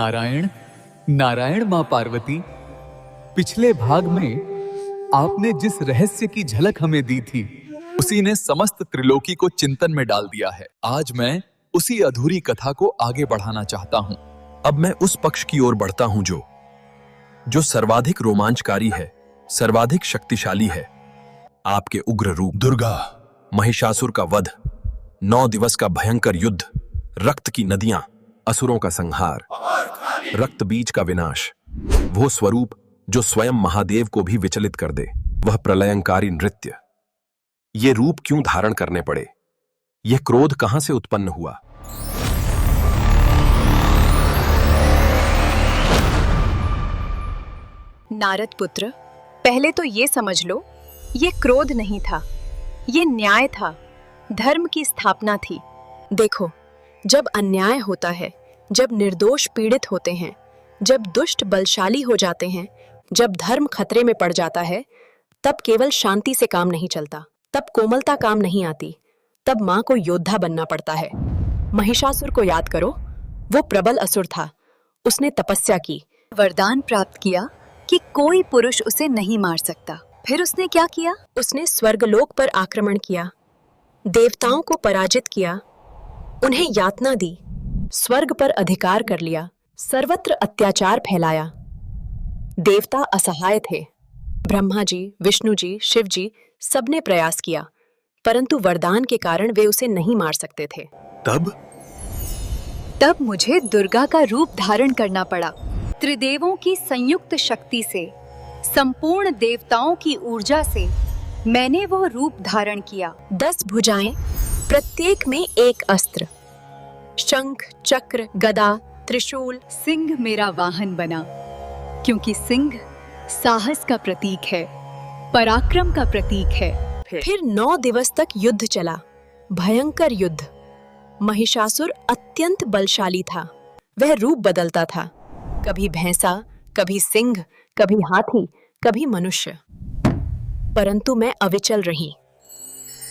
नारायण नारायण मां पार्वती, पिछले भाग में आपने जिस रहस्य की झलक हमें दी थी उसी ने समस्त त्रिलोकी को चिंतन में डाल दिया है। आज मैं उसी अधूरी कथा को आगे बढ़ाना चाहता हूं। अब मैं उस पक्ष की ओर बढ़ता हूं जो सर्वाधिक रोमांचकारी है, सर्वाधिक शक्तिशाली है। आपके उग्र रूप, दुर्गा, महिषासुर का वध, 9 दिवस का भयंकर युद्ध, रक्त की नदियां, असुरों का संहार, रक्त बीज का विनाश, वो स्वरूप जो स्वयं महादेव को भी विचलित कर दे, वह प्रलयंकारी नृत्य। ये रूप क्यों धारण करने पड़े? यह क्रोध कहां से उत्पन्न हुआ? नारद पुत्र, पहले तो ये समझ लो, ये क्रोध नहीं था, ये न्याय था, धर्म की स्थापना थी। देखो, जब अन्याय होता है, जब निर्दोष पीड़ित होते हैं, जब दुष्ट बलशाली हो जाते हैं, जब धर्म खतरे में पड़ जाता है, तब केवल शांति से काम नहीं चलता, तब कोमलता काम नहीं आती, तब माँ को योद्धा बनना पड़ता है। महिषासुर को याद करो, वो प्रबल असुर था। उसने तपस्या की, वरदान प्राप्त किया कि कोई पुरुष उसे नहीं मार सकता। फिर उसने क्या किया? उसने स्वर्गलोक पर आक्रमण किया, देवताओं को पराजित किया, उन्हें यातना दी, स्वर्ग पर अधिकार कर लिया, सर्वत्र अत्याचार फैलाया। देवता असहाय थे। ब्रह्मा जी, विष्णु जी, शिव जी सबने प्रयास किया, परंतु वरदान के कारण वे उसे नहीं मार सकते थे। तब मुझे दुर्गा का रूप धारण करना पड़ा। त्रिदेवों की संयुक्त शक्ति से, संपूर्ण देवताओं की ऊर्जा से मैंने वो रूप धारण किया। 10 भुजाएं, प्रत्येक में एक अस्त्र, शंख, चक्र, गदा, त्रिशूल। सिंह मेरा वाहन बना, क्योंकि सिंह साहस का प्रतीक है, पराक्रम का प्रतीक है। फिर 9 दिवस तक युद्ध चला, भयंकर युद्ध। महिषासुर अत्यंत बलशाली था। वह रूप बदलता था, कभी भैंसा, कभी सिंह, कभी हाथी, कभी मनुष्य, परंतु मैं अविचल रही।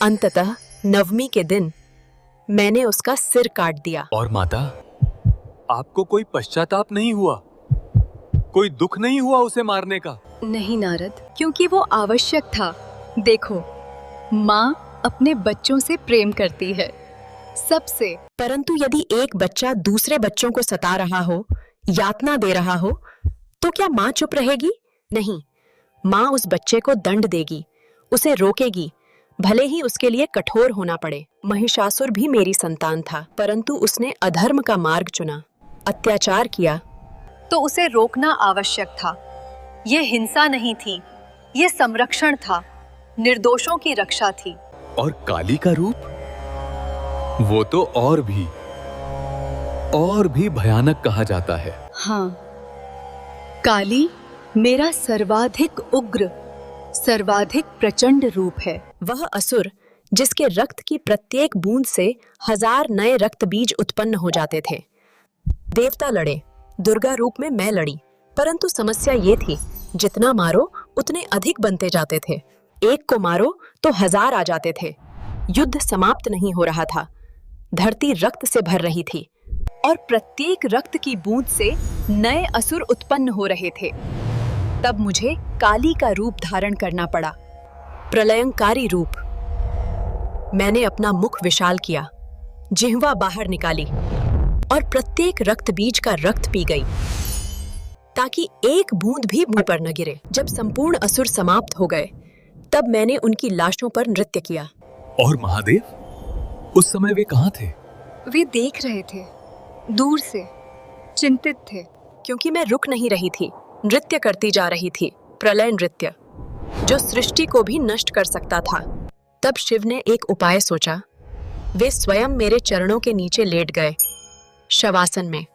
अंततः 9वीं के दिन मैंने उसका सिर काट दिया। और माता, आपको कोई पश्चाताप नहीं हुआ? कोई दुख नहीं हुआ उसे मारने का? नहीं नारद, क्योंकि वो आवश्यक था। देखो, माँ अपने बच्चों से प्रेम करती है, सबसे। परंतु यदि एक बच्चा दूसरे बच्चों को सता रहा हो, यातना दे रहा हो, तो क्या माँ चुप रहेगी? नहीं, माँ उस बच्चे को दंड देगी, उसे रोकेगी, भले ही उसके लिए कठोर होना पड़े। महिषासुर भी मेरी संतान था, परंतु उसने अधर्म का मार्ग चुना, अत्याचार किया, तो उसे रोकना आवश्यक था। ये हिंसा नहीं थी, ये संरक्षण था, निर्दोषों की रक्षा थी। और काली का रूप, वो तो और भी भयानक कहा जाता है। हाँ, काली मेरा सर्वाधिक उग्र, सर्वाधिक प्रचंड रूप है। वह असुर जिसके रक्त की प्रत्येक बूंद से 1000 नए रक्त बीज उत्पन्न हो जाते थे। देवता लड़े, दुर्गा रूप में मैं लड़ी, परंतु समस्या ये थी, जितना मारो उतने अधिक बनते जाते थे। एक को मारो तो 1000 आ जाते थे। युद्ध समाप्त नहीं हो रहा था, धरती रक्त से भर रही थी, और प्रत्येक रक्त की बूंद से नए असुर उत्पन्न हो रहे थे। तब मुझे काली का रूप धारण करना पड़ा, प्रलयंकारी रूप। मैंने अपना मुख विशाल किया, जिह्वा बाहर निकाली, और प्रत्येक रक्त बीज का रक्त पी गई, ताकि एक बूंद भी मुंह पर न गिरे। जब संपूर्ण असुर समाप्त हो गए, तब मैंने उनकी लाशों पर नृत्य किया। और महादेव, उस समय वे कहाँ थे? वे देख रहे थे, दूर से, चिंतित थे, क्योंकि मैं रुक नहीं रही थी, नृत्य करती जा रही थी, प्रलय नृत्य, जो सृष्टि को भी नष्ट कर सकता था। तब शिव ने एक उपाय सोचा। वे स्वयं मेरे चरणों के नीचे लेट गए, शवासन में।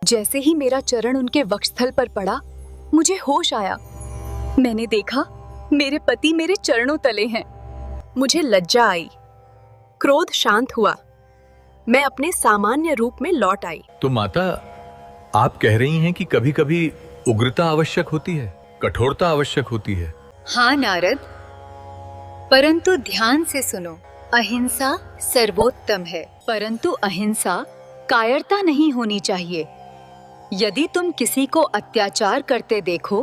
जैसे ही मेरा चरण उनके वक्षस्थल पर पड़ा, मुझे होश आया। मैंने देखा, मेरे पति मेरे चरणों तले हैं। मुझे लज्जा आई, क्रोध शांत हुआ, मैं अपने सामान्य रूप में लौट आई। तो माता, आप कह रही हैं कि कभी-कभी उग्रता आवश्यक होती है, कठोरता आवश्यक होती है। हाँ नारद, परंतु ध्यान से सुनो। अहिंसा सर्वोत्तम है, परंतु अहिंसा कायरता नहीं होनी चाहिए। यदि तुम किसी को अत्याचार करते देखो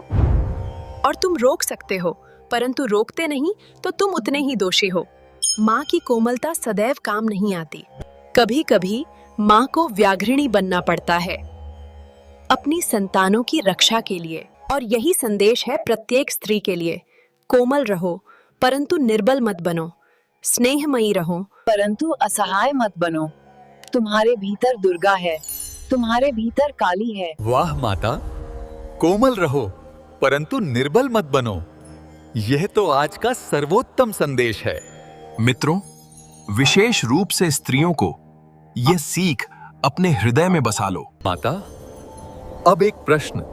और तुम रोक सकते हो परंतु रोकते नहीं तो तुम उतने ही दोषी हो। माँ की कोमलता सदैव काम नहीं आती। कभी कभी माँ को व्याघ्रिणी बनना पड़ता है अपनी संतानों की रक्षा के लिए। और यही संदेश है प्रत्येक स्त्री के लिए। कोमल रहो परंतु निर्बल मत बनो, स्नेहमयी रहो परंतु असहाय मत बनो। तुम्हारे भीतर दुर्गा है, तुम्हारे भीतर काली है। वाह माता, कोमल रहो परंतु निर्बल मत बनो। यह तो आज का सर्वोत्तम संदेश है। मित्रों, विशेष रूप से स्त्रियों को यह सीख अपने हृदय में बसा लो। माता, अब एक प्रश्न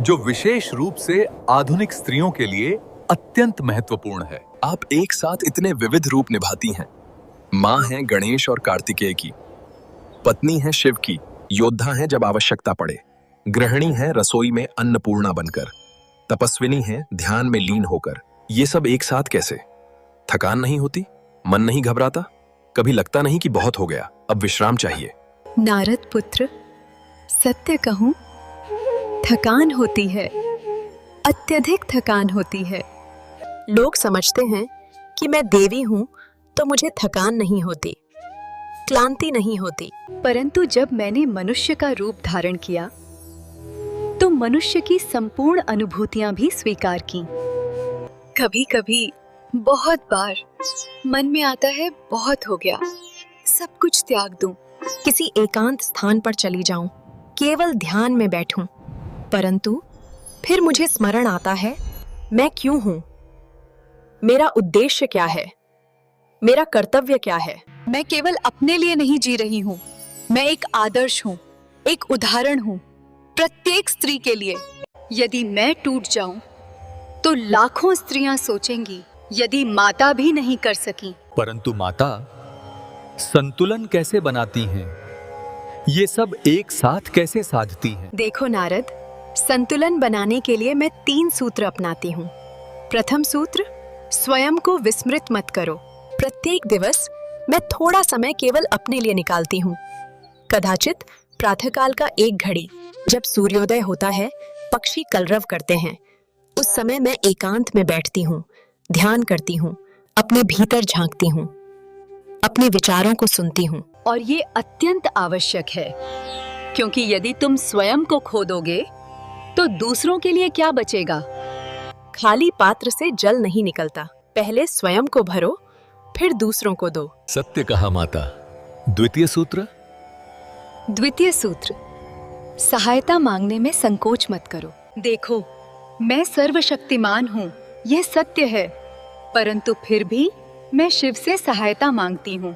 जो विशेष रूप से आधुनिक स्त्रियों के लिए अत्यंत महत्वपूर्ण है। आप एक साथ इतने विविध रूप निभाती हैं। माँ हैं गणेश और कार्तिकेय की, पत्नी है शिव की, योद्धा है जब आवश्यकता पड़े, गृहिणी है रसोई में अन्नपूर्णा बनकर, तपस्विनी है ध्यान में लीन होकर। ये सब एक साथ कैसे? थकान नहीं होती? मन नहीं घबराता? कभी लगता नहीं कि बहुत हो गया, अब विश्राम चाहिए? नारद पुत्र, सत्य कहूं, थकान होती है, अत्यधिक थकान होती है। लोग समझते हैं कि मैं देवी हूं तो मुझे थकान नहीं होती, क्लांति नहीं होती। परंतु जब मैंने मनुष्य का रूप धारण किया तो मनुष्य की संपूर्ण अनुभूतियां भी स्वीकार की। कभी कभी, बहुत बार मन में आता है बहुत हो गया, सब कुछ त्याग दूं, किसी एकांत स्थान पर चली जाऊं, केवल ध्यान में बैठूं। परंतु फिर मुझे स्मरण आता है, मैं क्यों हूं, मेरा उद्देश्य क्या है, मेरा कर्तव्य क्या है। मैं केवल अपने लिए नहीं जी रही हूं, मैं एक आदर्श हूं, एक उदाहरण हूं प्रत्येक स्त्री के लिए। यदि मैं टूट जाऊं तो लाखों स्त्रियां सोचेंगी यदि माता भी नहीं कर सकी। परंतु माता, संतुलन कैसे बनाती हैं? ये सब एक साथ कैसे साधती हैं? देखो नारद, संतुलन बनाने के लिए मैं 3 सूत्र अपनाती हूँ। प्रथम सूत्र, स्वयं को विस्मृत मत करो। प्रत्येक दिवस मैं थोड़ा समय केवल अपने लिए निकालती हूँ। कदाचित प्रातःकाल का 1 घड़ी, जब सूर्योदय होता है, पक्षी कलरव करते हैं, उस समय मैं एकांत में बैठती हूँ, ध्यान करती हूँ, अपने भीतर झांकती हूँ, अपने विचारों को सुनती हूँ। और ये अत्यंत आवश्यक है, क्योंकि यदि तुम स्वयं को खो दोगे तो दूसरों के लिए क्या बचेगा? खाली पात्र से जल नहीं निकलता। पहले स्वयं को भरो, फिर दूसरों को दो। सत्य कहा माता। द्वितीय सूत्र? द्वितीय सूत्र, सहायता मांगने में संकोच मत करो। देखो, मैं सर्वशक्तिमान हूँ, यह सत्य है, परंतु फिर भी मैं शिव से सहायता मांगती हूँ,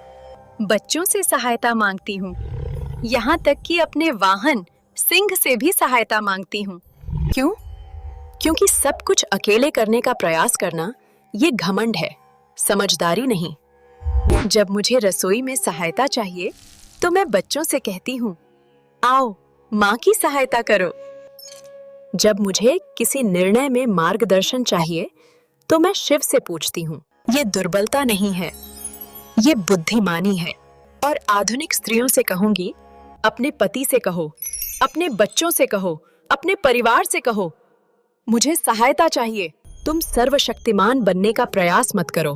बच्चों से सहायता मांगती हूँ, यहाँ तक कि अपने वाहन सिंह से भी सहायता मांगती हूँ। क्यों? क्योंकि सब कुछ अकेले करने का प्रयास करना ये घमंड है, समझदारी नहीं। जब मुझे रसोई में सहायता चाहिए तो मैं बच्चों से कहती हूँ, आओ माँ की सहायता करो। जब मुझे किसी निर्णय में मार्गदर्शन चाहिए तो मैं शिव से पूछती हूँ। ये दुर्बलता नहीं है, ये बुद्धिमानी है। और आधुनिक स्त्रियों से कहूंगी, अपने पति से कहो, अपने बच्चों से कहो, अपने परिवार से कहो, मुझे सहायता चाहिए। तुम सर्वशक्तिमान बनने का प्रयास मत करो,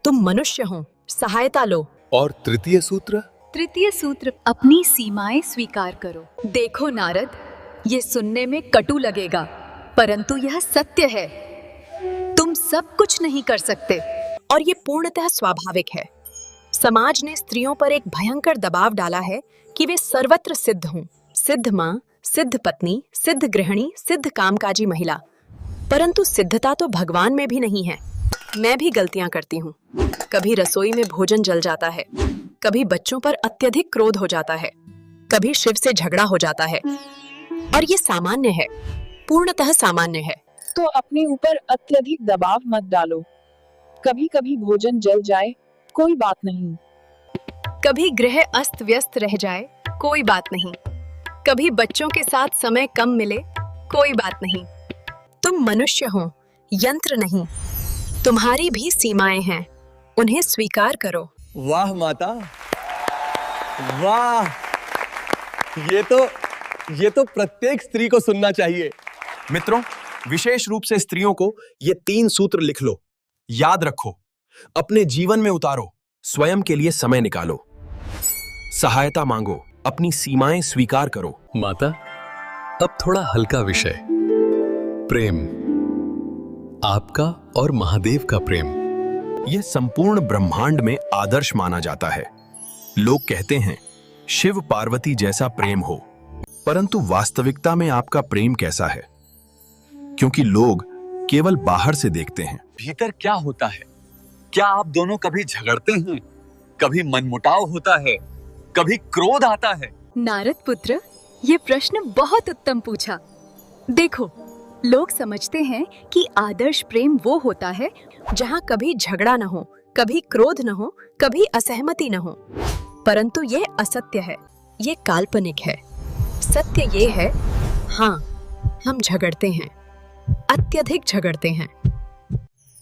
तुम मनुष्य हो, सहायता लो। और तृतीय सूत्र? तृतीय सूत्र, अपनी सीमाएं स्वीकार करो। देखो नारद, ये सुनने में कटु लगेगा, परंतु यह सत्य है। तुम सब कुछ नहीं कर सकते और ये पूर्णतः स्वाभाविक है। समाज ने स्त्रियों पर एक भयंकर दबाव डाला है कि वे सर्वत्र सिद्ध हों, सिद्ध माँ, सिद्ध पत्नी, सिद्ध गृहिणी, सिद्ध कामकाजी महिला। परंतु सिद्धता तो भगवान में भी नहीं है। मैं भी गलतियां करती हूँ। कभी रसोई में भोजन जल जाता है, कभी बच्चों पर अत्यधिक क्रोध हो जाता है, कभी शिव से झगड़ा हो जाता है, और ये सामान्य है, पूर्णतः सामान्य है। तो अपने ऊपर अत्यधिक दबाव मत डालो। कभी कभी भोजन जल जाए, कोई बात नहीं। कभी गृह अस्त व्यस्त रह जाए, कोई बात नहीं। कभी बच्चों के साथ समय कम मिले, कोई बात नहीं। तुम मनुष्य हो, यंत्र नहीं। तुम्हारी भी सीमाएं हैं, उन्हें स्वीकार करो। वाह माता, वाह! ये तो ये तो प्रत्येक स्त्री को सुनना चाहिए। मित्रों, विशेष रूप से स्त्रियों को ये 3 सूत्र लिख लो, याद रखो, अपने जीवन में उतारो, स्वयं के लिए समय निकालो, सहायता मांगो, अपनी सीमाएं स्वीकार करो। माता, अब थोड़ा हल्का विषय, प्रेम, आपका और महादेव का प्रेम। यह संपूर्ण ब्रह्मांड में आदर्श माना जाता है। लोग कहते हैं शिव पार्वती जैसा प्रेम हो, परंतु वास्तविकता में आपका प्रेम कैसा है? क्योंकि लोग केवल बाहर से देखते हैं। भीतर क्या होता है? क्या आप दोनों कभी झगड़ते हैं? कभी मनमुटाव होता है? कभी क्रोध आता है? नारद पुत्र, ये प्रश्न बहुत उत्तम पूछा। देखो, लोग समझते हैं कि आदर्श प्रेम वो होता है जहाँ कभी झगड़ा न हो, कभी क्रोध न हो, कभी असहमति न हो। परंतु ये असत्य है, ये काल्पनिक है। सत्य ये है, हाँ, हम झगड़ते हैं, अत्यधिक झगड़ते हैं।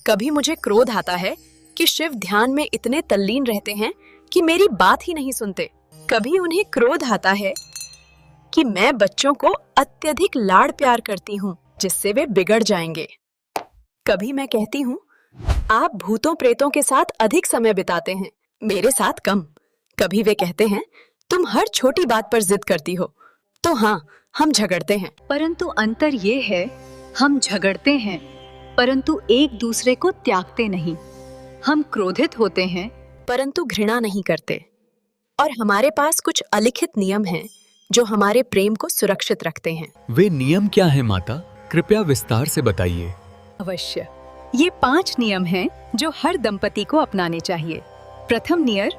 कभी मुझे क्रोध आता है कि शिव ध्यान में इतने तल्लीन रहते हैं कि मेरी बात ही नहीं सुनते। कभी उन्हें क्रोध आता है कि मैं बच्चों को अत्यधिक लाड़ प्यार करती हूँ जिससे वे बिगड़ जाएंगे। कभी मैं कहती हूँ, आप भूतों प्रेतों के साथ अधिक समय बिताते हैं, मेरे साथ कम। कभी वे कहते हैं, तुम हर छोटी बात पर जिद करती हो। तो हाँ, हम झगड़ते हैं। परंतु अंतर ये है, हम झगड़ते हैं परंतु एक दूसरे को त्यागते नहीं। हम क्रोधित होते हैं परंतु घृणा नहीं करते। और हमारे पास कुछ अलिखित नियम हैं जो हमारे प्रेम को सुरक्षित रखते हैं। वे नियम क्या है माता? कृपया विस्तार से बताइए। अवश्य। ये 5 नियम हैं जो हर दंपति को अपनाने चाहिए। प्रथम नियम,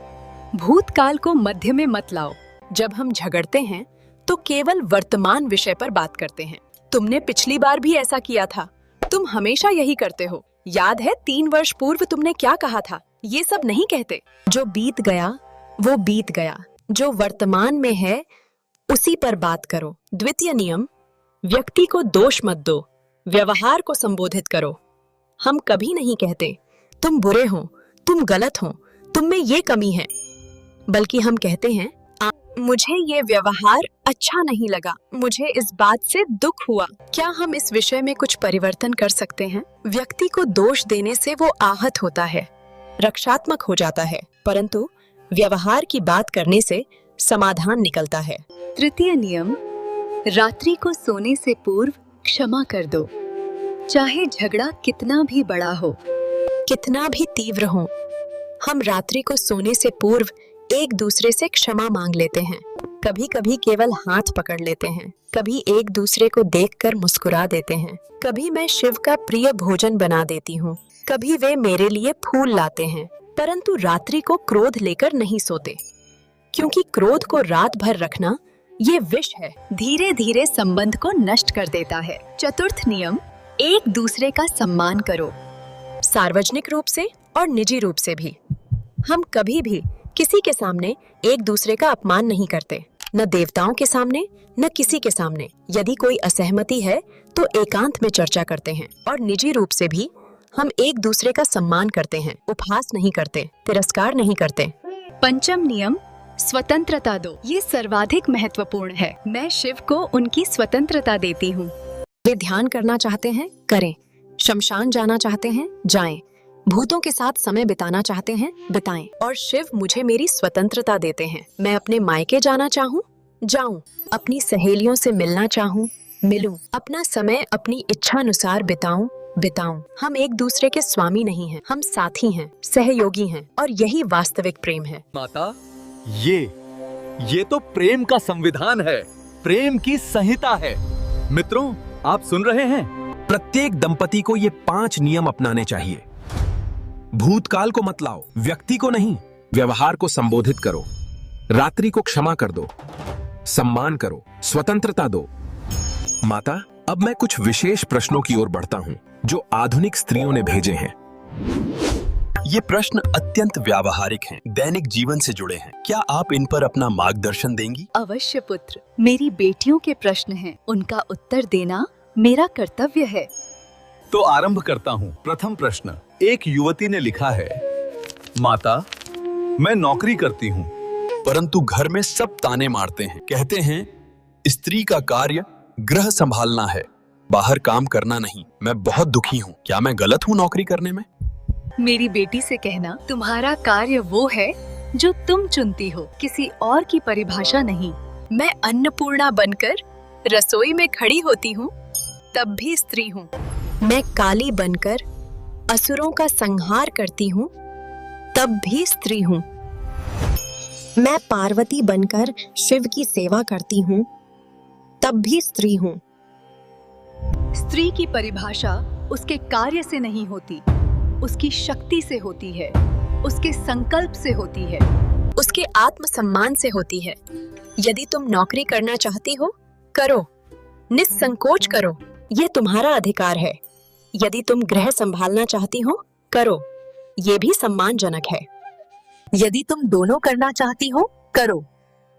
भूतकाल को मध्य में मत लाओ। जब हम झगड़ते हैं तो केवल वर्तमान विषय पर बात करते हैं। तुमने पिछली बार भी ऐसा किया था, तुम हमेशा यही करते हो। याद है 3 वर्ष पूर्व तुमने क्या कहा था? ये सब नहीं कहते। जो बीत गया वो बीत गया, जो वर्तमान में है उसी पर बात करो। द्वितीय नियम, व्यक्ति को दोष मत दो, व्यवहार को संबोधित करो। हम कभी नहीं कहते तुम बुरे हो, तुम गलत हो, तुम में ये कमी है, बल्कि हम कहते हैं मुझे ये व्यवहार अच्छा नहीं लगा, मुझे इस बात से दुख हुआ। क्या हम इस विषय में कुछ परिवर्तन कर सकते हैं? व्यक्ति को दोष देने से वो आहत होता है, रक्षात्मक हो जाता है, परंतु व्यवहार की बात करने से समाधान निकलता है। तृतीय नियम, रात्रि को सोने से पूर्व क्षमा कर दो। चाहे झगड़ा कितना भी बड़ा हो, कितना भी तीव्र हो, हम रात्रि को सोने से पूर्व एक दूसरे से क्षमा मांग लेते हैं। कभी कभी केवल हाथ पकड़ लेते हैं, कभी एक दूसरे को देखकर मुस्कुरा देते हैं, कभी मैं शिव का प्रिय भोजन बना देती हूँ, कभी वे मेरे लिए फूल लाते हैं। परंतु रात्रि को क्रोध लेकर नहीं सोते, क्योंकि क्रोध को रात भर रखना ये विष है, धीरे धीरे संबंध को नष्ट कर देता है। चतुर्थ नियम, एक दूसरे का सम्मान करो, सार्वजनिक रूप से और निजी रूप से भी। हम कभी भी किसी के सामने एक दूसरे का अपमान नहीं करते, न देवताओं के सामने न किसी के सामने। यदि कोई असहमति है तो एकांत में चर्चा करते हैं, और निजी रूप से भी हम एक दूसरे का सम्मान करते हैं, उपहास नहीं करते, तिरस्कार नहीं करते। पंचम नियम, स्वतंत्रता दो। ये सर्वाधिक महत्वपूर्ण है। मैं शिव को उनकी स्वतंत्रता देती हूँ। वे ध्यान करना चाहते हैं, करें। शमशान जाना चाहते हैं, जाएं। भूतों के साथ समय बिताना चाहते हैं, बिताएं। और शिव मुझे मेरी स्वतंत्रता देते हैं। मैं अपने मायके जाना चाहूँ, जाऊं। अपनी सहेलियों से मिलना चाहूँ, मिलूं। अपना समय अपनी इच्छा अनुसार बिताऊं। हम एक दूसरे के स्वामी नहीं हैं, हम साथी हैं, सहयोगी हैं, और यही वास्तविक प्रेम है। माता, ये तो प्रेम का संविधान है, प्रेम की संहिता है। मित्रों, आप सुन रहे हैं? प्रत्येक दंपति को ये 5 नियम अपनाने चाहिए। भूतकाल को मत लाओ, व्यक्ति को नहीं, व्यवहार को संबोधित करो, रात्रि को क्षमा कर दो, सम्मान करो, स्वतंत्रता दो। माता, अब मैं कुछ विशेष प्रश्नों की ओर बढ़ता हूं जो आधुनिक स्त्रियों ने भेजे हैं। ये प्रश्न अत्यंत व्यावहारिक हैं, दैनिक जीवन से जुड़े हैं। क्या आप इन पर अपना मार्गदर्शन देंगी? अवश्य पुत्र, मेरी बेटियों के प्रश्न हैं, उनका उत्तर देना मेरा कर्तव्य है। तो आरंभ करता हूँ। प्रथम प्रश्न, एक युवती ने लिखा है, माता, मैं नौकरी करती हूँ, परंतु घर में सब ताने मारते हैं, कहते हैं स्त्री का कार्य गृह संभालना है, बाहर काम करना नहीं। मैं बहुत दुखी हूँ। क्या मैं गलत हूँ नौकरी करने में? मेरी बेटी से कहना, तुम्हारा कार्य वो है जो तुम चुनती हो, किसी और की परिभाषा नहीं। मैं अन्नपूर्णा बनकर रसोई में खड़ी होती हूँ, तब भी स्त्री हूँ। मैं काली बनकर असुरों का संहार करती हूँ, तब भी स्त्री हूँ। मैं पार्वती बनकर शिव की सेवा करती हूँ, तब भी स्त्री हूँ। स्त्री की परिभाषा उसके कार्य से नहीं होती, उसकी शक्ति से होती है, उसके संकल्प से होती है, उसके आत्मसम्मान से होती है। यदि तुम नौकरी करना चाहती हो, करो, निस्संकोच करो, ये तुम्हारा अधिकार है। यदि तुम गृह संभालना चाहती हो, करो, ये भी सम्मानजनक है। यदि तुम दोनों करना चाहती हो, करो,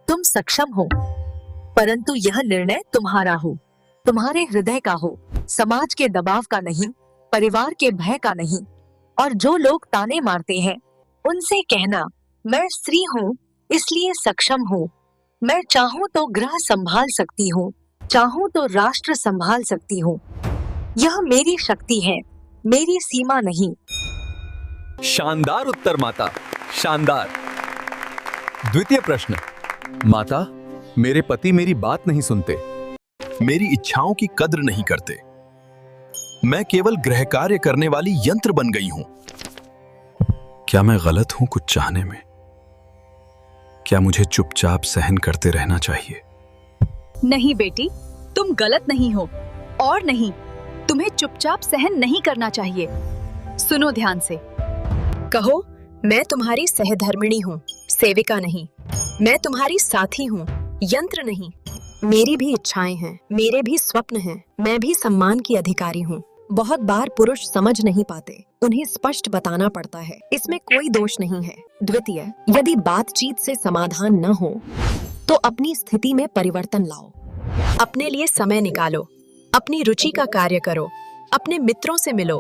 तुम सक्षम हो, परंतु यह निर्णय तुम्हारा हो, तुम्हारे हृदय का हो, समाज के दबाव का नहीं, परिवार के भय का नहीं। और जो लोग ताने मारते हैं, उनसे कहना, मैं स्त्री हूँ इसलिए सक्षम हूँ, मैं चाहूँ तो गृह संभाल सकती हूँ, चाहूँ तो राष्ट्र संभाल सकती हूँ। यह मेरी शक्ति है, मेरी सीमा नहीं। शानदार उत्तर माता, शानदार। द्वितीय प्रश्न। माता, मेरे पति मेरी बात नहीं सुनते, मेरी इच्छाओं की कद्र नहीं करते। मैं केवल गृह कार्य करने वाली यंत्र बन गई हूं। क्या मैं गलत हूं कुछ चाहने में? क्या मुझे चुपचाप सहन करते रहना चाहिए? नहीं बेटी, तुम गलत नहीं हो, और नहीं, तुम्हें चुपचाप सहन नहीं करना चाहिए। सुनो ध्यान से। कहो, मैं तुम्हारी सहधर्मिणी हूँ, सेविका नहीं। मैं तुम्हारी साथी हूँ, यंत्र नहीं। मेरी भी इच्छाएं हैं, मेरे भी स्वप्न हैं, मैं भी सम्मान की अधिकारी हूँ। बहुत बार पुरुष समझ नहीं पाते, उन्हें स्पष्ट बताना पड़ता है, इसमें कोई दोष नहीं है। द्वितीय, यदि बातचीत से समाधान न हो तो अपनी स्थिति में परिवर्तन लाओ, अपने लिए समय निकालो, अपनी रुचि का कार्य करो, अपने मित्रों से मिलो,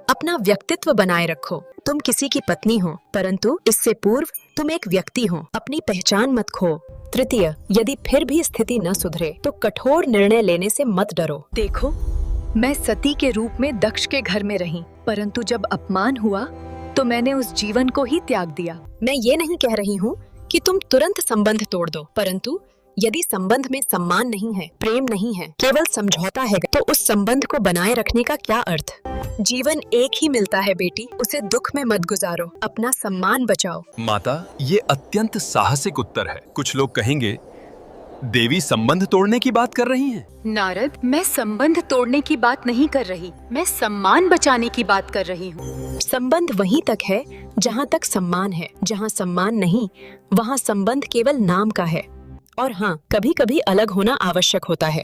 अपना व्यक्तित्व बनाए रखो। तुम किसी की पत्नी हो, परंतु इससे पूर्व तुम एक व्यक्ति हो, अपनी पहचान मत खो। तृतीय, यदि फिर भी स्थिति न सुधरे तो कठोर निर्णय लेने से मत डरो। देखो, मैं सती के रूप में दक्ष के घर में रही, परंतु जब अपमान हुआ तो मैंने उस जीवन को ही त्याग दिया। मैं ये नहीं कह रही हूँ कि तुम तुरंत संबंध तोड़ दो, परंतु यदि संबंध में सम्मान नहीं है, प्रेम नहीं है, केवल समझौता है, तो उस संबंध को बनाए रखने का क्या अर्थ? जीवन एक ही मिलता है बेटी, उसे दुख में मत गुजारो, अपना सम्मान बचाओ। माता, ये अत्यंत साहसिक उत्तर है। कुछ लोग कहेंगे, देवी संबंध तोड़ने की बात कर रही हैं। नारद, मैं संबंध तोड़ने की बात नहीं कर रही, मैं सम्मान बचाने की बात कर रही हूँ। संबंध वहीं तक है जहाँ तक सम्मान है, जहाँ सम्मान नहीं वहाँ संबंध केवल नाम का है। और हाँ, कभी कभी अलग होना आवश्यक होता है।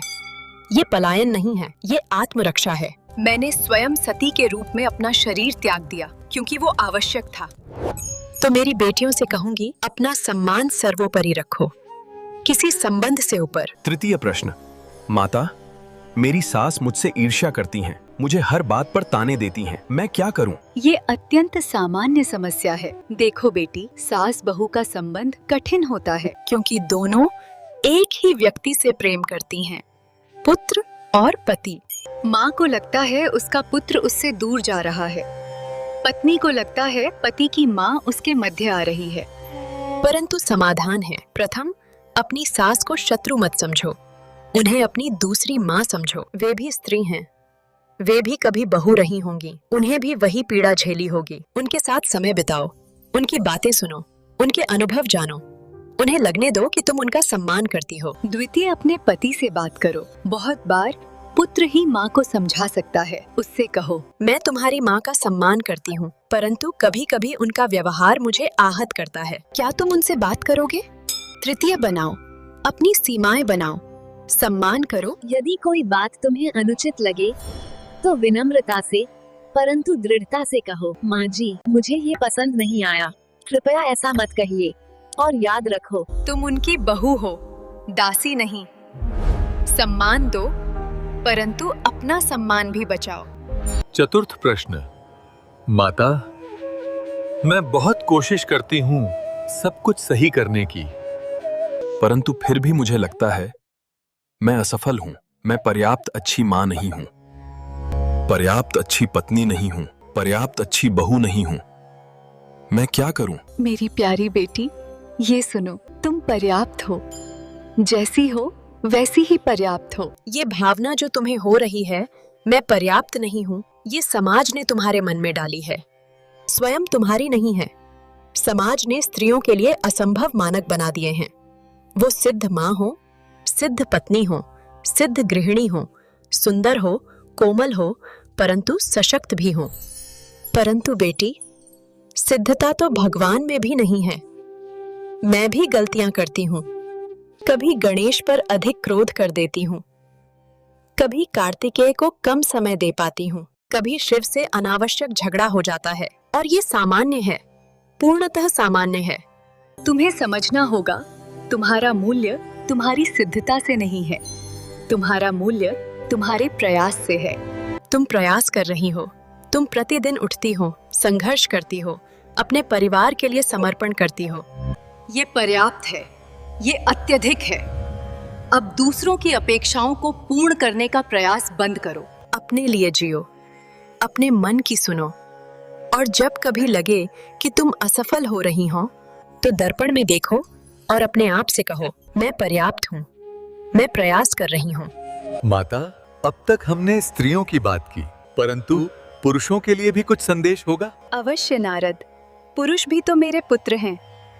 ये पलायन नहीं है, ये आत्मरक्षा है। मैंने स्वयं सती के रूप में अपना शरीर त्याग दिया क्योंकि वो आवश्यक था। तो मेरी बेटियों से कहूंगी, अपना सम्मान सर्वोपरि रखो, किसी संबंध से ऊपर। तृतीय प्रश्न। माता, मेरी सास मुझसे ईर्ष्या करती हैं, मुझे हर बात पर ताने देती हैं, मैं क्या करूं? ये अत्यंत सामान्य समस्या है। देखो बेटी, सास बहू का संबंध कठिन होता है क्योंकि दोनों एक ही व्यक्ति से प्रेम करती हैं, पुत्र और पति। माँ को लगता है उसका पुत्र उससे दूर जा रहा है, पत्नी को लगता है पति की माँ उसके मध्य आ रही है। परंतु समाधान है, प्रथम अपनी सास को शत्रु मत समझो, उन्हें अपनी दूसरी माँ समझो। वे भी स्त्री हैं, वे भी कभी बहू रही होंगी, उन्हें भी वही पीड़ा झेली होगी। उनके साथ समय बिताओ, उनकी बातें सुनो, उनके अनुभव जानो, उन्हें लगने दो कि तुम उनका सम्मान करती हो। द्वितीय, अपने पति से बात करो। बहुत बार पुत्र ही माँ को समझा सकता है। उससे कहो, मैं तुम्हारी माँ का सम्मान करती हूँ, परंतु कभी कभी उनका व्यवहार मुझे आहत करता है, क्या तुम उनसे बात करोगे? तृतीय, बनाओ, अपनी सीमाएं बनाओ, सम्मान करो। यदि कोई बात तुम्हें अनुचित लगे तो विनम्रता से परंतु दृढ़ता से कहो, माँ जी, मुझे ये पसंद नहीं आया, कृपया ऐसा मत कहिए। और याद रखो, तुम उनकी बहू हो, दासी नहीं। सम्मान दो, परंतु अपना सम्मान भी बचाओ। चतुर्थ प्रश्न। माता, मैं बहुत कोशिश करती हूँ सब कुछ सही करने की, परंतु फिर भी मुझे लगता है मैं असफल हूं, मैं पर्याप्त अच्छी मां नहीं हूं, पर्याप्त अच्छी पत्नी नहीं हूं, पर्याप्त अच्छी बहू नहीं हूं। मैं क्या करूं? मेरी प्यारी बेटी, ये सुनो, तुम पर्याप्त हो। जैसी हो वैसी ही पर्याप्त हो। ये भावना जो तुम्हें हो रही है, मैं पर्याप्त नहीं हूँ, ये समाज ने तुम्हारे मन में डाली है, स्वयं तुम्हारी नहीं है। समाज ने स्त्रियों के लिए असंभव मानक बना दिए हैं। वो सिद्ध माँ हो, सिद्ध पत्नी हो, सिद्ध गृहिणी हो, सुंदर हो, कोमल हो, परंतु सशक्त भी हो। परंतु बेटी, सिद्धता तो भगवान में भी नहीं है। मैं भी गलतियां करती हूँ। कभी गणेश पर अधिक क्रोध कर देती हूँ, कभी कार्तिकेय को कम समय दे पाती हूँ, कभी शिव से अनावश्यक झगड़ा हो जाता है, और ये सामान्य है, पूर्णतः सामान्य है। तुम्हें समझना होगा, तुम्हारा मूल्य तुम्हारी सिद्धता से नहीं है, तुम्हारा मूल्य तुम्हारे प्रयास से है। तुम प्रयास कर रही हो, तुम प्रतिदिन उठती हो, संघर्ष करती हो, अपने परिवार के लिए समर्पण करती हो। ये पर्याप्त है, ये अत्यधिक है। अब दूसरों की अपेक्षाओं को पूर्ण करने का प्रयास बंद करो। अपने लिए जियो, अपने मन की सुनो, और जब कभी लगे कि तुम असफल हो रही हो, तो दर्पण में देखो और अपने आप से कहो, मैं पर्याप्त हूँ, मैं प्रयास कर रही हूँ। माता, अब तक हमने स्त्रियों की बात की, परंतु पुरुषों के लिए भी कुछ संदेश होगा? अवश्य नारद, पुरुष भी तो मेरे पुत्र हैं।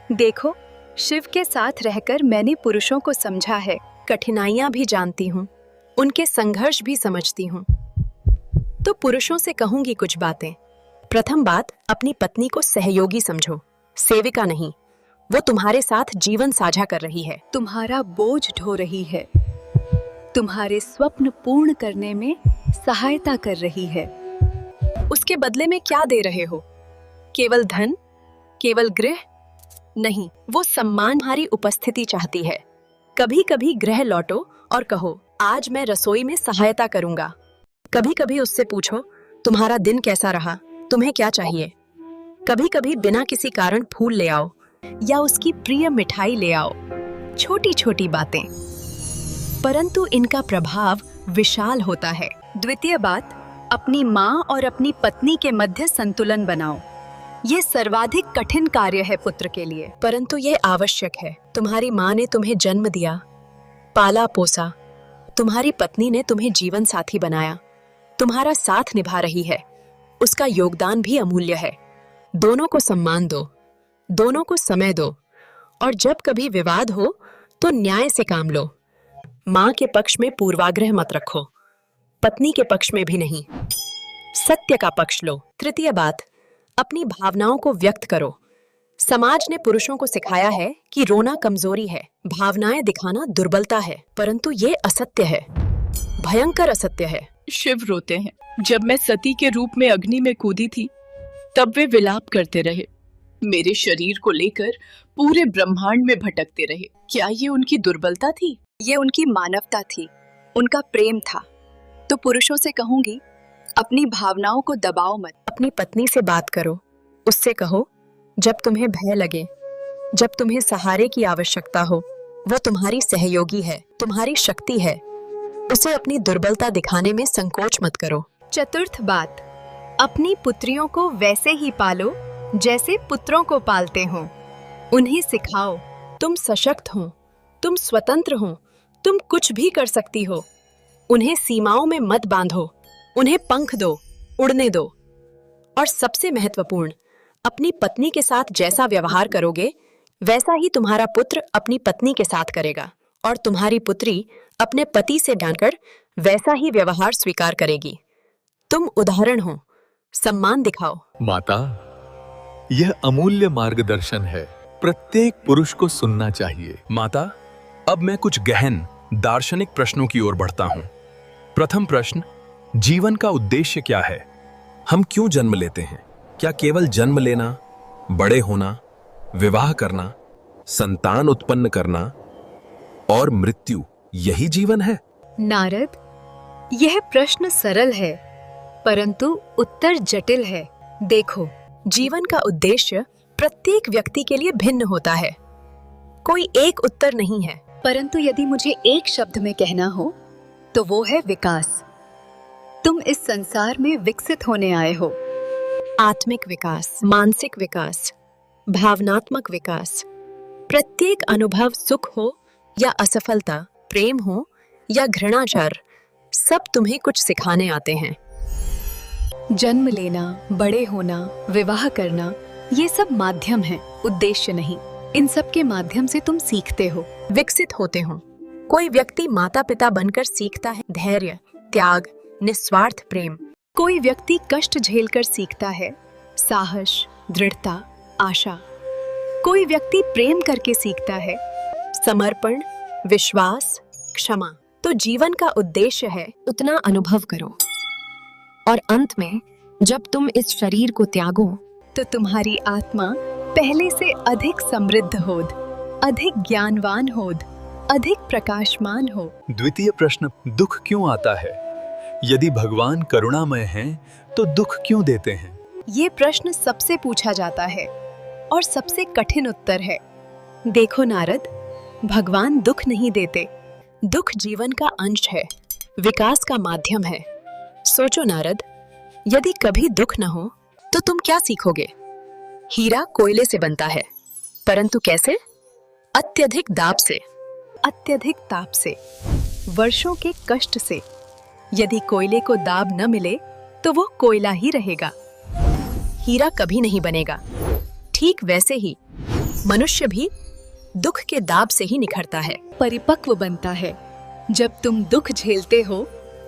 देखो, शिव के साथ रहकर मैंने पुरुषों को समझा है, कठिनाइयां भी जानती हूँ, उनके संघर्ष भी समझती हूँ। तो पुरुषों से कहूंगी कुछ बातें। प्रथम बात, अपनी पत्नी को सहयोगी समझो, सेविका नहीं। वो तुम्हारे साथ जीवन साझा कर रही है, तुम्हारा बोझ ढो रही है, तुम्हारे स्वप्न पूर्ण करने में सहायता कर रही है। उसके बदले में क्या दे रहे हो? केवल धन, केवल गृह? नहीं, वो सम्मान, तुम्हारी उपस्थिति चाहती है। कभी कभी गृह लौटो और कहो, आज मैं रसोई में सहायता करूंगा। कभी कभी उससे पूछो, तुम्हारा दिन कैसा रहा, तुम्हें क्या चाहिए? कभी कभी बिना किसी कारण फूल ले आओ, या उसकी प्रिय मिठाई ले आओ। छोटी छोटी बातें, परंतु इनका प्रभाव विशाल होता है। द्वितीय बात, अपनी माँ और अपनी पत्नी के मध्य संतुलन बनाओ। ये सर्वाधिक कठिन कार्य है पुत्र के लिए, परंतु ये आवश्यक है। तुम्हारी माँ ने तुम्हें जन्म दिया, पाला पोसा, तुम्हारी पत्नी ने तुम्हें जीवन साथी बनाया, तुम्हारा साथ निभा रही है, उसका योगदान भी अमूल्य है। दोनों को सम्मान दो, दोनों को समय दो, और जब कभी विवाद हो तो न्याय से काम लो। माँ के पक्ष में पूर्वाग्रह मत रखो, पत्नी के पक्ष में भी नहीं, सत्य का पक्ष लो। तृतीय बात, अपनी भावनाओं को व्यक्त करो। समाज ने पुरुषों को सिखाया है कि रोना कमजोरी है, भावनाएं दिखाना दुर्बलता है, परंतु ये असत्य है, भयंकर असत्य है। शिव रोते हैं, जब मैं सती के रूप में अग्नि में कूदी थी, तब वे विलाप करते रहे, मेरे शरीर को लेकर पूरे ब्रह्मांड में भटकते रहे। क्या ये उनकी दुर्बलता थी? ये उनकी मानवता थी, उनका प्रेम था। तो पुरुषों से कहूंगी, अपनी भावनाओं को दबाओ मत। अपनी पत्नी से बात करो, उससे कहो, जब तुम्हें भय लगे, जब तुम्हें सहारे की आवश्यकता हो, वो तुम्हारी सहयोगी है, तुम्हारी शक्ति है। उसे अपनी दुर्बलता दिखाने में संकोच मत करो। चतुर्थ बात, अपनी पुत्रियों को वैसे ही पालो जैसे पुत्रों को पालते हो। उन्हें सिखाओ, तुम सशक्त हो, तुम स्वतंत्र हो, तुम कुछ भी कर सकती हो। उन्हें सीमाओं में मत बांधो, उन्हें पंख दो, उड़ने दो। और सबसे महत्वपूर्ण, अपनी पत्नी के साथ जैसा व्यवहार करोगे, वैसा ही तुम्हारा पुत्र अपनी पत्नी के साथ करेगा, और तुम्हारी पुत्री अपने पति से जानकर वैसा ही व्यवहार स्वीकार करेगी। तुम उदाहरण हो, सम्मान दिखाओ। माता, यह अमूल्य मार्गदर्शन है, प्रत्येक पुरुष को सुनना चाहिए। माता, अब मैं कुछ गहन दार्शनिक प्रश्नों की ओर बढ़ता हूं। प्रथम प्रश्न, जीवन का उद्देश्य क्या है? हम क्यों जन्म लेते हैं? क्या केवल जन्म लेना, बड़े होना, विवाह करना, संतान उत्पन्न करना और मृत्यु, यही जीवन है? नारद, यह प्रश्न सरल है, परंतु उत्तर जटिल है। देखो, जीवन का उद्देश्य प्रत्येक व्यक्ति के लिए भिन्न होता है। कोई एक उत्तर नहीं है। परंतु यदि मुझे एक शब्द में कहना हो तो वो है विकास। तुम इस संसार में विकसित होने आए हो। आत्मिक विकास, मानसिक विकास, भावनात्मक विकास। प्रत्येक अनुभव, सुख हो या असफलता, प्रेम हो या घृणाचार, सब तुम्हें कुछ सिखाने आते हैं। जन्म लेना, बड़े होना, विवाह करना, ये सब माध्यम है, उद्देश्य नहीं। इन सब के माध्यम से तुम सीखते हो, विकसित होते हो। कोई व्यक्ति माता पिता बनकर सीखता है धैर्य, त्याग, निस्वार्थ प्रेम। कोई व्यक्ति कष्ट झेलकर सीखता है साहस, दृढ़ता, आशा। कोई व्यक्ति प्रेम करके सीखता है समर्पण, विश्वास, क्षमा। तो जीवन का उद्देश्य है उतना अनुभव करो, और अंत में जब तुम इस शरीर को त्यागो तो तुम्हारी आत्मा पहले से अधिक समृद्ध होद, अधिक ज्ञानवान होद, अधिक प्रकाशमान हो। द्वितीय प्रश्न, दुख क्यों आता है? यदि भगवान करुणामय हैं तो दुख क्यों देते हैं? ये प्रश्न सबसे पूछा जाता है और सबसे कठिन उत्तर है। देखो नारद, भगवान दुख नहीं देते। दुख जीवन का अंश है, विकास का माध्यम है। सोचो नारद, यदि कभी दुख न हो तो तुम क्या सीखोगे? हीरा कोयले से बनता है, परंतु कैसे? अत्यधिक दाब से। अत्यधिक ताप से, वर्षों के कष्ट से। यदि कोयले को दाब न मिले तो वो कोयला ही रहेगा, हीरा कभी नहीं बनेगा। ठीक वैसे ही मनुष्य भी दुख के दाब से ही निखरता है, परिपक्व बनता है। जब तुम दुख झेलते हो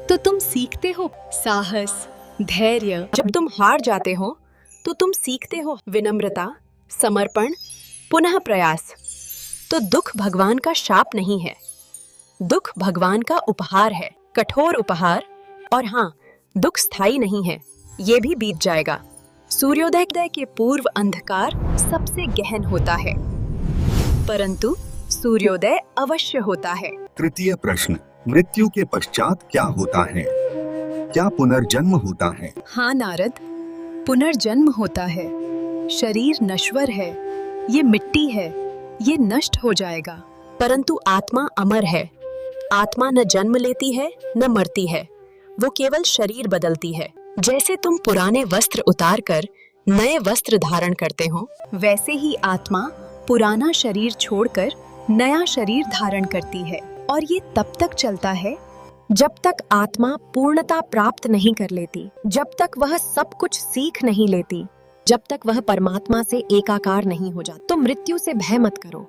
तो तुम सीखते हो साहस, धैर्य। जब तुम हार जाते हो तो तुम सीखते हो विनम्रता, समर्पण, पुनः प्रयास। तो दुख भगवान का शाप नहीं है, दुख भगवान का उपहार है, कठोर उपहार। और हाँ, दुख स्थायी नहीं है, ये भी बीत जाएगा। सूर्योदय के पूर्व अंधकार सबसे गहन होता है, परंतु सूर्योदय अवश्य होता है। तृतीय प्रश्न, मृत्यु के पश्चात क्या होता है? क्या पुनर्जन्म होता है? हाँ नारद, पुनर्जन्म होता है। शरीर नश्वर है, ये मिट्टी है, ये नष्ट हो जाएगा। परंतु आत्मा अमर है। आत्मा न जन्म लेती है न मरती है, वो केवल शरीर बदलती है। जैसे तुम पुराने वस्त्र उतार कर नए वस्त्र धारण करते हो, वैसे ही आत्मा पुराना शरीर छोड़कर नया शरीर धारण करती है। और ये तब तक चलता है जब तक आत्मा पूर्णता प्राप्त नहीं कर लेती, जब तक वह सब कुछ सीख नहीं लेती, जब तक वह परमात्मा से एकाकार नहीं हो जाती। तो मृत्यु से भय मत करो,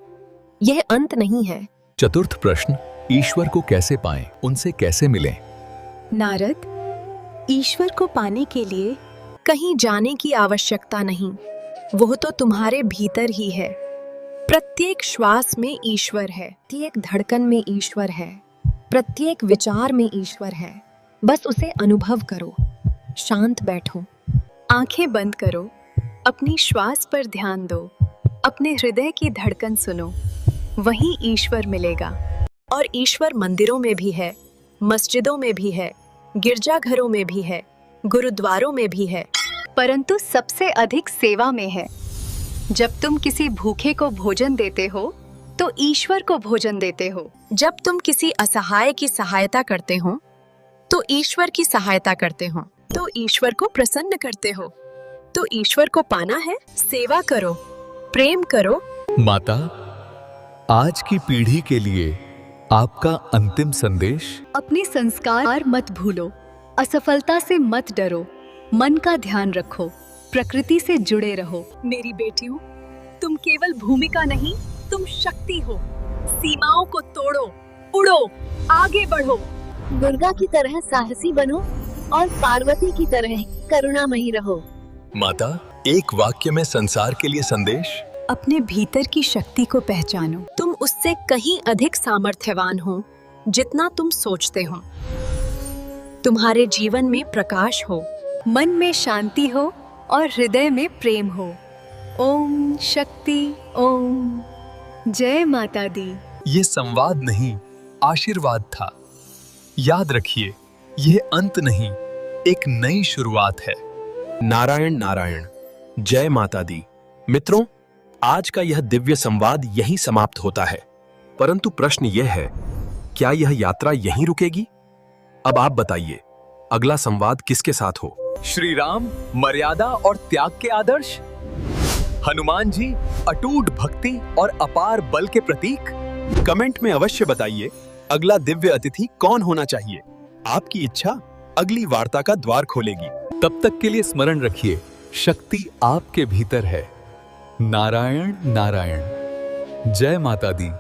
यह अंत नहीं है। चतुर्थ प्रश्न, ईश्वर को कैसे पाएं, उनसे कैसे मिलें? नारद, ईश्वर को पाने के लिए कहीं जाने की आवश्यकता नहीं, वो तो तुम्हारे भीतर ही है। प्रत्येक श्वास में ईश्वर है, प्रत्येक धड़कन में ईश्वर है, प्रत्येक विचार में ईश्वर है। बस उसे अनुभव करो। शांत बैठो, आंखें बंद करो, अपनी श्वास पर ध्यान दो, अपने हृदय की धड़कन सुनो, वहीं ईश्वर मिलेगा। और ईश्वर मंदिरों में भी है, मस्जिदों में भी है, गिरजाघरों में भी है, गुरुद्वारों में भी है, परंतु सबसे अधिक सेवा में है। जब तुम किसी भूखे को भोजन देते हो तो ईश्वर को भोजन देते हो। जब तुम किसी असहाय की सहायता करते हो तो ईश्वर की सहायता करते हो, तो ईश्वर को प्रसन्न करते हो। तो ईश्वर को पाना है, सेवा करो, प्रेम करो। माता, आज की पीढ़ी के लिए आपका अंतिम संदेश? अपने संस्कार मत भूलो, असफलता से मत डरो, मन का ध्यान रखो, प्रकृति से जुड़े रहो। मेरी बेटियों, तुम केवल भूमिका नहीं, तुम शक्ति हो। सीमाओं को तोड़ो, उड़ो, आगे बढ़ो। दुर्गा की तरह साहसी बनो और पार्वती की तरह करुणामयी रहो। माता, एक वाक्य में संसार के लिए संदेश? अपने भीतर की शक्ति को पहचानो। तुम उससे कहीं अधिक सामर्थ्यवान हो जितना तुम सोचते हो। तुम्हारे जीवन में प्रकाश हो, मन में शांति हो और हृदय में प्रेम हो। ओम शक्ति ओम। जय माता दी। ये संवाद नहीं, आशीर्वाद था। याद रखिए, यह अंत नहीं, एक नई शुरुआत है। नारायण नारायण, जय माता दी। मित्रों, आज का यह दिव्य संवाद यहीं समाप्त होता है, परंतु प्रश्न यह है, क्या यह यात्रा यहीं रुकेगी? अब आप बताइए, अगला संवाद किसके साथ हो? श्री राम मर्यादा और त्याग के आदर्श, हनुमान जी अटूट भक्ति और अपार बल के प्रतीक। कमेंट में अवश्य बताइए अगला दिव्य अतिथि कौन होना चाहिए। आपकी इच्छा अगली वार्ता का द्वार खोलेगी। तब तक के लिए स्मरण रखिए, शक्ति आपके भीतर है। नारायण नारायण। जय माता दी।